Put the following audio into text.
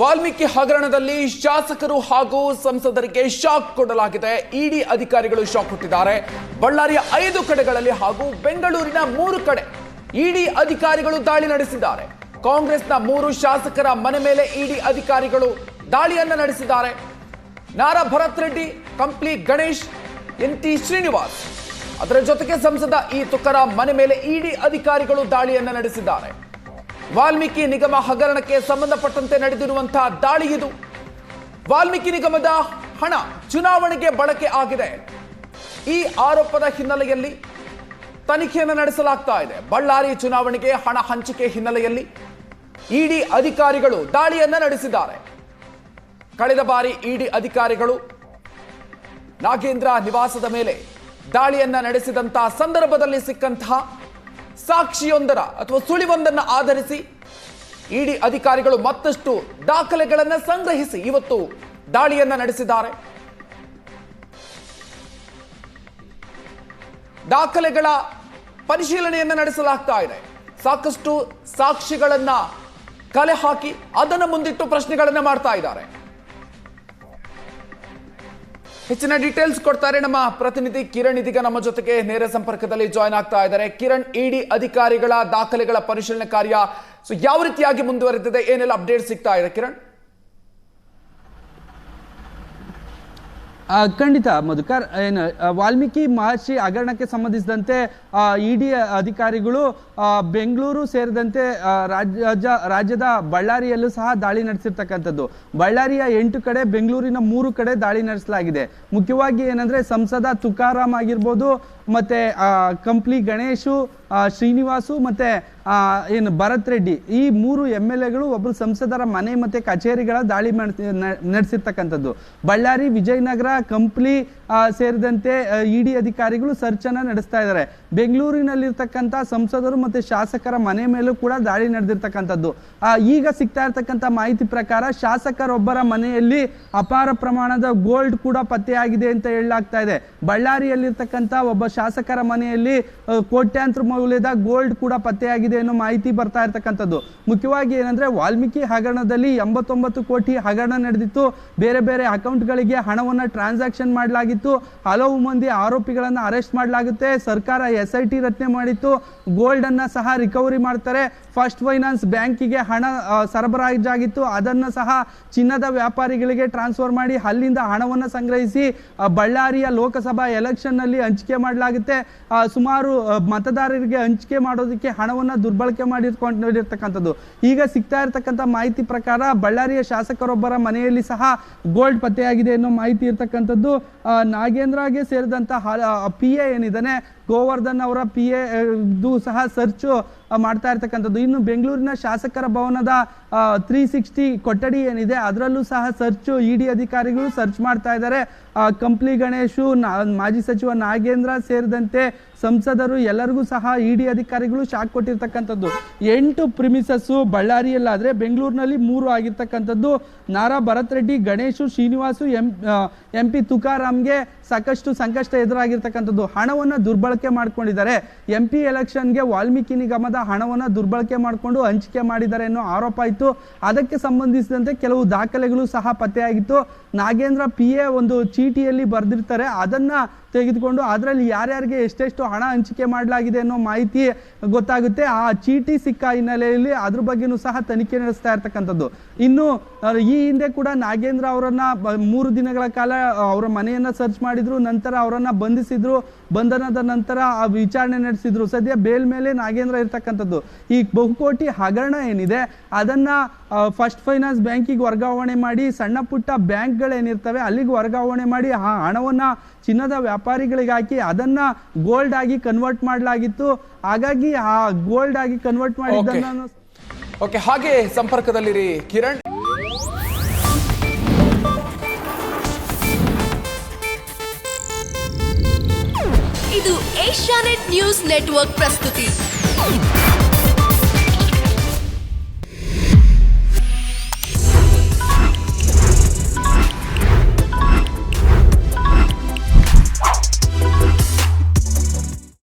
ವಾಲ್ಮೀಕಿ ಹಗರಣದಲ್ಲಿ ಶಾಸಕರು ಹಾಗೂ ಸಂಸದರಿಗೆ ಶಾಕ್ ಕೊಡಲಾಗಿದೆ. ಇಡಿ ಅಧಿಕಾರಿಗಳು ಶಾಕ್ ಕೊಟ್ಟಿದ್ದಾರೆ. ಬಳ್ಳಾರಿಯ 5 ಕಡೆಗಳಲ್ಲಿ ಹಾಗೂ ಬೆಂಗಳೂರಿನ 3 ಕಡೆ ಇಡಿ ಅಧಿಕಾರಿಗಳು ದಾಳಿ ನಡೆಸಿದ್ದಾರೆ. ಕಾಂಗ್ರೆಸ್ನ 3 ಶಾಸಕರ ಮನೆ ಮೇಲೆ ಇಡಿ ಅಧಿಕಾರಿಗಳು ದಾಳಿಯನ್ನ ನಡೆಸಿದ್ದಾರೆ. ನಾರಾ ಭರತ್ ರೆಡ್ಡಿ, ಕಂಪ್ಲಿ ಗಣೇಶ್, NT ಶ್ರೀನಿವಾಸ್, ಅದರ ಜೊತೆಗೆ ಸಂಸದ ತುಕಾರಾಂ ಮನೆ ಮೇಲೆ ಇಡಿ ಅಧಿಕಾರಿಗಳು ದಾಳಿಯನ್ನ ನಡೆಸಿದ್ದಾರೆ. ವಾಲ್ಮೀಕಿ ನಿಗಮ ಹಗರಣಕ್ಕೆ ಸಂಬಂಧಪಟ್ಟಂತೆ ನಡೆದಿರುವಂತಹ ದಾಳಿ ಇದು. ವಾಲ್ಮೀಕಿ ನಿಗಮದ ಹಣ ಚುನಾವಣೆಗೆ ಬಳಕೆ ಆಗಿದೆ. ಈ ಆರೋಪದ ಹಿನ್ನೆಲೆಯಲ್ಲಿ ತನಿಖೆಯನ್ನು ನಡೆಸಲಾಗ್ತಾ ಇದೆ. ಬಳ್ಳಾರಿ ಚುನಾವಣೆಗೆ ಹಣ ಹಂಚಿಕೆ ಹಿನ್ನೆಲೆಯಲ್ಲಿ ಇಡಿ ಅಧಿಕಾರಿಗಳು ದಾಳಿಯನ್ನ ನಡೆಸಿದ್ದಾರೆ. ಕಳೆದ ಬಾರಿ ಇಡಿ ಅಧಿಕಾರಿಗಳು ನಾಗೇಂದ್ರ ನಿವಾಸದ ಮೇಲೆ ದಾಳಿಯನ್ನ ನಡೆಸಿದಂತಹ ಸಂದರ್ಭದಲ್ಲಿ ಸಿಕ್ಕಂತಹ ಸಾಕ್ಷಿಯೊಂದರ ಅಥವಾ ಸುಳಿವೊಂದನ್ನು ಆಧರಿಸಿ ಇಡಿ ಅಧಿಕಾರಿಗಳು ಮತ್ತಷ್ಟು ದಾಖಲೆಗಳನ್ನು ಸಂಗ್ರಹಿಸಿ ಇವತ್ತು ದಾಳಿಯನ್ನ ನಡೆಸಿದ್ದಾರೆ. ದಾಖಲೆಗಳ ಪರಿಶೀಲನೆಯನ್ನ ನಡೆಸಲಾಗ್ತಾ ಇದೆ. ಸಾಕಷ್ಟು ಸಾಕ್ಷಿಗಳನ್ನ ಕಲೆ ಹಾಕಿ ಅದನ್ನು ಮುಂದಿಟ್ಟು ಪ್ರಶ್ನೆಗಳನ್ನ ಮಾಡ್ತಾ ಇದ್ದಾರೆ. ಹೆಚ್ಚಿನ ಡೀಟೇಲ್ಸ್ ಕೊಡ್ತಾರೆ ನಮ್ಮ ಪ್ರತಿನಿಧಿ ಕಿರಣ್. ಇದೀಗ ನಮ್ಮ ಜೊತೆಗೆ ನೇರ ಸಂಪರ್ಕದಲ್ಲಿ ಜಾಯ್ನ್ ಆಗ್ತಾ ಇದ್ದಾರೆ. ಕಿರಣ್, ಇಡಿ ಅಧಿಕಾರಿಗಳ ದಾಖಲೆಗಳ ಪರಿಶೀಲನೆ ಕಾರ್ಯ ಯಾವ ರೀತಿಯಾಗಿ ಮುಂದುವರೆದಿದೆ, ಏನೆಲ್ಲ ಅಪ್ಡೇಟ್ ಸಿಗ್ತಾ ಇದೆ ಕಿರಣ್? ಖಂಡಿತ ಮಧುಕರ್, ಏನು ವಾಲ್ಮೀಕಿ ಮಹರ್ಷಿ ಹಗರಣಕ್ಕೆ ಸಂಬಂಧಿಸಿದಂತೆ ಇಡಿ ಅಧಿಕಾರಿಗಳು ಬೆಂಗಳೂರು ಸೇರಿದಂತೆ ರಾಜ್ಯದ ಬಳ್ಳಾರಿಯಲ್ಲೂ ಸಹ ದಾಳಿ ನಡೆಸಿರ್ತಕ್ಕಂಥದ್ದು. ಬಳ್ಳಾರಿಯ 8 ಕಡೆ, ಬೆಂಗಳೂರಿನ 3 ಕಡೆ ದಾಳಿ ನಡೆಸಲಾಗಿದೆ. ಮುಖ್ಯವಾಗಿ ಏನಂದ್ರೆ ಸಂಸದ ತುಕಾರಾಂ ಆಗಿರ್ಬೋದು, ಮತ್ತೆ ಕಂಪ್ಲಿ ಗಣೇಶು, ಶ್ರೀನಿವಾಸು, ಮತ್ತೆ ಏನು ಭರತ್ ರೆಡ್ಡಿ, ಈ 3 MLAಗಳು ಒಬ್ಬರು ಸಂಸದರ ಮನೆ ಮತ್ತೆ ಕಚೇರಿಗಳ ದಾಳಿ ನಡೆಸಿರ್ತಕ್ಕಂಥದ್ದು. ಬಳ್ಳಾರಿ, ವಿಜಯನಗರ, ಕಂಪ್ಲಿ ಸೇರಿದಂತೆ ಇಡಿ ಅಧಿಕಾರಿಗಳು ಸರ್ಚ್ ಅನ್ನ ನಡೆಸ್ತಾ ಇದ್ದಾರೆ. ಬೆಂಗಳೂರಿನಲ್ಲಿರ್ತಕ್ಕಂಥ ಸಂಸದರು ಮತ್ತೆ ಶಾಸಕರ ಮನೆ ಮೇಲೂ ಕೂಡ ದಾಳಿ ನಡೆದಿರ್ತಕ್ಕಂಥದ್ದು. ಈಗ ಸಿಗ್ತಾ ಇರ್ತಕ್ಕಂಥ ಮಾಹಿತಿ ಪ್ರಕಾರ ಶಾಸಕರೊಬ್ಬರ ಮನೆಯಲ್ಲಿ ಅಪಾರ ಪ್ರಮಾಣದ ಗೋಲ್ಡ್ ಕೂಡ ಪತ್ತೆಯಾಗಿದೆ ಅಂತ ಹೇಳಲಾಗ್ತಾ ಇದೆ. ಬಳ್ಳಾರಿಯಲ್ಲಿರ್ತಕ್ಕಂಥ ಒಬ್ಬ ಶಾಸಕರ ಮನೆಯಲ್ಲಿ ಕೋಟ್ಯಾಂತರ ಮೌಲ್ಯದ ಗೋಲ್ಡ್ ಕೂಡ ಪತ್ತೆಯಾಗಿದೆ ಅನ್ನೋ ಮಾಹಿತಿ ಬರ್ತಾ ಇರ್ತಕ್ಕಂಥದ್ದು. ಮುಖ್ಯವಾಗಿ ಏನಂದ್ರೆ ವಾಲ್ಮೀಕಿ ಹಗರಣದಲ್ಲಿ 89 ಕೋಟಿ ಹಗರಣ ನಡೆದಿತ್ತು. ಬೇರೆ ಬೇರೆ ಅಕೌಂಟ್ಗಳಿಗೆ ಹಣವನ್ನ ಟ್ರಾನ್ಸಾಕ್ಷನ್ ಮಾಡಲಾಗಿತ್ತು. ಹಲವು ಮಂದಿ ಆರೋಪಿಗಳನ್ನ ಅರೆಸ್ಟ್ ಮಾಡಲಾಗುತ್ತೆ. ಸರ್ಕಾರ SIT ರಚನೆ ಮಾಡಿತ್ತು. ಗೋಲ್ಡ್ ಅನ್ನ ಸಹ ರಿಕವರಿ ಮಾಡ್ತಾರೆ. ಫಸ್ಟ್ ಫೈನಾನ್ಸ್ ಬ್ಯಾಂಕಿಗೆ ಹಣ ಸರಬರಾಜಾಗಿತ್ತು. ಅದನ್ನ ಸಹ ಚಿನ್ನದ ವ್ಯಾಪಾರಿಗಳಿಗೆ ಟ್ರಾನ್ಸ್ಫರ್ ಮಾಡಿ ಅಲ್ಲಿಂದ ಹಣವನ್ನು ಸಂಗ್ರಹಿಸಿ ಬಳ್ಳಾರಿಯ ಲೋಕಸಭಾ ಎಲೆಕ್ಷನ್ ನಲ್ಲಿ ಹಂಚಿಕೆ ಮಾಡಲಾಗುತ್ತೆ. ಸುಮಾರು ಮತದಾರರಿಗೆ ಹಂಚಿಕೆ ಮಾಡೋದಕ್ಕೆ ಹಣವನ್ನು ದುರ್ಬಳಕೆ ಮಾಡಿರ್ತಕ್ಕಂಥದ್ದು. ಈಗ ಸಿಗ್ತಾ ಇರತಕ್ಕಂಥ ಮಾಹಿತಿ ಪ್ರಕಾರ ಬಳ್ಳಾರಿಯ ಶಾಸಕರೊಬ್ಬರ ಮನೆಯಲ್ಲಿ ಸಹ ಗೋಲ್ಡ್ ಪತ್ತೆಯಾಗಿದೆ ಅನ್ನೋ ಮಾಹಿತಿ ಇರ್ತಕ್ಕಂಥದ್ದು. ನಾಗೇಂದ್ರಗೆ ಸೇರಿದಂತ PA ಏನಿದ್ದಾನೆ, ಗೋವರ್ಧನ್ ಅವರ PA ಸಹ ಸರ್ಚ್ ಮಾಡ್ತಾ ಇರ್ತಕ್ಕಂಥದ್ದು. ಇನ್ನು ಬೆಂಗಳೂರಿನ ಶಾಸಕರ ಭವನದ 360 ಕೊಠಡಿ ಏನಿದೆ ಅದರಲ್ಲೂ ಸಹ ಸರ್ಚ್ ಇಡಿ ಅಧಿಕಾರಿಗಳು ಸರ್ಚ್ ಮಾಡ್ತಾ ಇದ್ದಾರೆ. ಕಂಪ್ಲಿ ಗಣೇಶು, ಮಾಜಿ ಸಚಿವ ನಾಗೇಂದ್ರ ಸೇರಿದಂತೆ ಸಂಸದರು ಎಲ್ಲರಿಗೂ ಸಹ ಇಡಿ ಅಧಿಕಾರಿಗಳು ಶಾಕ್ ಕೊಟ್ಟಿರ್ತಕ್ಕಂಥದ್ದು. 8 ಪ್ರಿಮಿಸಸ್ಸು ಬಳ್ಳಾರಿಯಲ್ಲಾದ್ರೆ ಬೆಂಗಳೂರಿನಲ್ಲಿ 3 ಆಗಿರ್ತಕ್ಕಂಥದ್ದು. ನಾರಾ ಭರತ್ ರೆಡ್ಡಿ, ಗಣೇಶು, ಶ್ರೀನಿವಾಸು, MP ತುಕಾರಾಂಗೆ ಸಾಕಷ್ಟು ಸಂಕಷ್ಟ ಎದುರಾಗಿರ್ತಕ್ಕಂಥದ್ದು. ಹಣವನ್ನು ದುರ್ಬಳಕೆ ಮಾಡ್ಕೊಂಡಿದ್ದಾರೆ. MP ಎಲೆಕ್ಷನ್ಗೆ ವಾಲ್ಮೀಕಿ ನಿಗಮದ ಹಣವನ್ನು ದುರ್ಬಳಕೆ ಮಾಡಿಕೊಂಡು ಹಂಚಿಕೆ ಮಾಡಿದ್ದಾರೆ ಅನ್ನೋ ಆರೋಪ ಇತ್ತು. ಅದಕ್ಕೆ ಸಂಬಂಧಿಸಿದಂತೆ ಕೆಲವು ದಾಖಲೆಗಳು ಸಹ ಪತ್ತೆಯಾಗಿತ್ತು. ನಾಗೇಂದ್ರ PA ಒಂದು ಚೀಟಿಯಲ್ಲಿ ಬರೆದಿರ್ತಾರೆ, ಅದನ್ನ ತೆಗೆದುಕೊಂಡು ಅದರಲ್ಲಿ ಯಾರ್ಯಾರಿಗೆ ಎಷ್ಟೆಷ್ಟು ಹಣ ಹಂಚಿಕೆ ಮಾಡಲಾಗಿದೆ ಅನ್ನೋ ಮಾಹಿತಿ ಗೊತ್ತಾಗುತ್ತೆ. ಆ ಚೀಟಿ ಸಿಕ್ಕ ಹಿನ್ನೆಲೆಯಲ್ಲಿ ಅದ್ರ ಬಗ್ಗೆನೂ ಸಹ ತನಿಖೆ ನಡೆಸ್ತಾ ಇರ್ತಕ್ಕಂಥದ್ದು. ಇನ್ನು ಈ ಹಿಂದೆ ಕೂಡ ನಾಗೇಂದ್ರ ಅವರನ್ನ 3 ದಿನಗಳ ಕಾಲ ಅವರ ಮನೆಯನ್ನ ಸರ್ಚ್ ಮಾಡಿದ್ರು. ನಂತರ ಅವರನ್ನ ಬಂಧಿಸಿದ್ರು. ಬಂಧನದ ನಂತರ ವಿಚಾರಣೆ ನಡೆಸಿದ್ರು. ಸದ್ಯ ಬೇಲ್ ಮೇಲೆ ನಾಗೇಂದ್ರ ಇರ್ತಕ್ಕಂಥದ್ದು. ಈ ಬಹುಕೋಟಿ ಹಗರಣ ಏನಿದೆ ಅದನ್ನ ಫಸ್ಟ್ ಫೈನಾನ್ಸ್ ಬ್ಯಾಂಕಿಗೆ ವರ್ಗಾವಣೆ ಮಾಡಿ, ಸಣ್ಣ ಪುಟ್ಟ ಬ್ಯಾಂಕ್ಗಳೇನಿರ್ತವೆ ಅಲ್ಲಿಗೆ ವರ್ಗಾವಣೆ ಮಾಡಿ ಆ ಹಣವನ್ನ ಚಿನ್ನದ ವ್ಯಾಪಾರಿಗಳಿಗೆ ಹಾಕಿ ಅದನ್ನ ಗೋಲ್ಡ್ ಆಗಿ ಕನ್ವರ್ಟ್ ಮಾಡಲಾಗಿತ್ತು. ಹಾಗಾಗಿ ಆ ಗೋಲ್ಡ್ ಆಗಿ ಕನ್ವರ್ಟ್ ಮಾಡಿದ್ದನ್ನು ಹಾಗೆ ಸಂಪರ್ಕದಲ್ಲಿರಿ ಕಿರಣ್. ಇದು ಏಷ್ಯಾನೆಟ್ ನ್ಯೂಸ್ ನೆಟ್ವರ್ಕ್ ಪ್ರಸ್ತುತಿ.